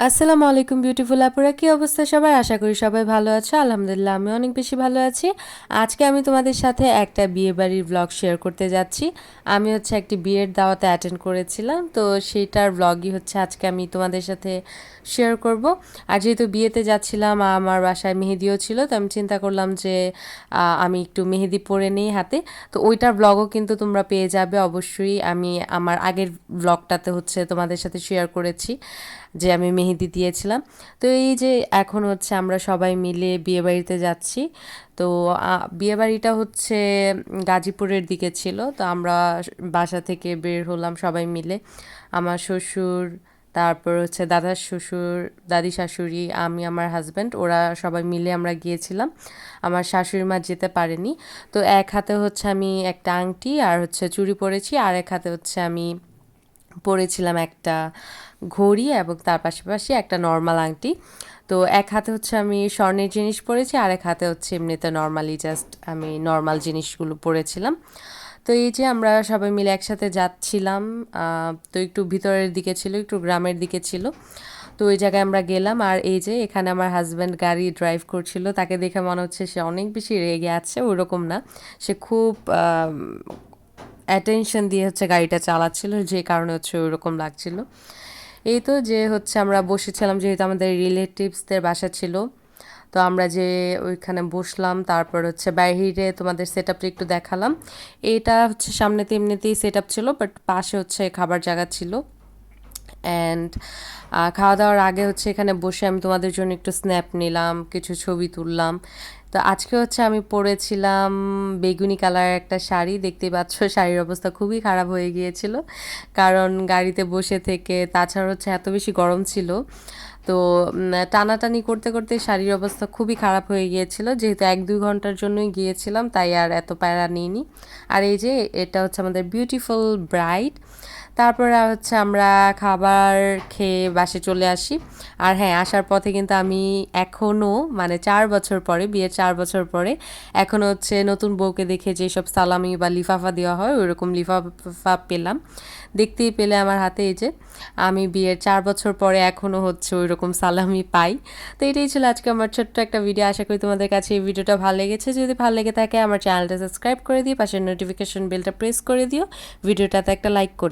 আসসালামু আলাইকুম বিউটিফুল আপুরা, কি অবস্থা সবার? আশা করি সবাই ভালো আছো। আলহামদুলিল্লাহ আমি অনেক বেশি ভালো আছি। আজকে আমি তোমাদের সাথে একটা বিয়ে বাড়ির ব্লগ শেয়ার করতে যাচ্ছি। আমি একটি বিয়ের দাওয়াতে অ্যাটেন্ড করেছিলাম, তো সেইটার ব্লগই আজকে আমি তোমাদের সাথে শেয়ার করব। আর যেহেতু বিয়েতে যাচ্ছিলাম, আমার বাসায় মেহেদিও ছিল, তো আমি চিন্তা করলাম যে আমি একটু মেহেদি পরে নিই হাতে। তো ওইটার ব্লগও কিন্তু তোমরা পেয়ে যাবে অবশ্যই। আমি আমার আগের ব্লগটাতে তোমাদের সাথে শেয়ার করেছি যে আমি মেহেদি দিয়েছিলাম। তো এই যে এখন আমরা সবাই মিলে বিয়েবাড়িতে যাচ্ছি। তো বিয়েবাড়িটা গাজীপুরের দিকে ছিল। তো আমরা বাসা থেকে বের হলাম সবাই মিলে, আমার শ্বশুর, তারপর দাদার শ্বশুর, দাদি শাশুড়ি, আমি, আমার হাজব্যান্ড, ওরা সবাই মিলে আমরা গিয়েছিলাম। আমার শাশুড়ি মা যেতে পারেনি। তো এক হাতে আমি একটা আংটি আর চুড়ি পরেছি, আর এক হাতে আমি পরেছিলাম একটা ঘড়ি এবং তার পাশাপাশি একটা নর্মাল আংটি। তো এক হাতে আমি স্বর্ণের জিনিস পরেছি, আর এক হাতে এমনিতে নর্মালি জাস্ট আমি নর্মাল জিনিসগুলো পরেছিলাম। তো এই যে আমরা সবাই মিলে একসাথে যাচ্ছিলাম। তো একটু ভিতরের দিকে ছিল, একটু গ্রামের দিকে ছিল। তো ওই জায়গায় আমরা গেলাম। আর এই যে এখানে আমার হাজব্যান্ড গাড়ি ড্রাইভ করছিল, তাকে দেখে মনে হচ্ছে সে অনেক বেশি রেগে আছে। ওরকম না, সে খুব অ্যাটেনশন দিয়ে গাড়িটা চালাচ্ছিল, যে কারণে ওইরকম লাগছিল। এই তো যে আমরা বসেছিলাম, যেহেতু আমাদের রিলেটিভসদের বাসা ছিল। তো আমরা যে ওইখানে বসলাম, তারপর বাইরে তোমাদের সেট আপটা একটু দেখালাম। এইটা সামনেতে এমনিতেই সেট আপ ছিল, বাট পাশে খাবার জায়গা ছিল। অ্যান্ড খাওয়া দাওয়ার আগে এখানে বসে আমি তোমাদের জন্য একটু স্ন্যাপ নিলাম, কিছু ছবি তুললাম। তো আজকে আমি পরেছিলাম বেগুনি কালারের একটা শাড়ি। দেখতেই পাচ্ছ শাড়ির অবস্থা খুবই খারাপ হয়ে গিয়েছিল, কারণ গাড়িতে বসে থেকে, তাছাড়া এত বেশি গরম ছিল। তো টানাটানি করতে করতে শাড়ির অবস্থা খুবই খারাপ হয়ে গিয়েছিল। যেহেতু 1-2 ঘন্টার জন্যই গিয়েছিলাম, তাই আর এত প্যারা নিইনি। আর এই যে এটা আমাদের বিউটিফুল ব্রাইড। তারপরে আমরা খাবার খেয়ে বাসে চলে আসি। আর হ্যাঁ, আসার পথে কিন্তু আমি এখনও, মানে 4 বছর পরে, বিয়ের 4 বছর পরে, এখনও নতুন বউকে দেখে যেসব সালামি বা লিফাফা দেওয়া হয়, ওইরকম লিফাফা পেলাম। দেখতেই পেলে আমার হাতে, এই যে আমি বিয়ের 4 বছর পরে এখনও ওইরকম সালামি পাই। তো এটাই ছিল আজকে আমার ছোট্ট একটা ভিডিও। আশা করি তোমাদের কাছে এই ভিডিওটা ভালো লেগেছে। যদি ভালো লেগে থাকে আমার চ্যানেলটা সাবস্ক্রাইব করে দিও, পাশের নোটিফিকেশন বেলটা প্রেস করে দিও, ভিডিওটাতে একটা লাইক করে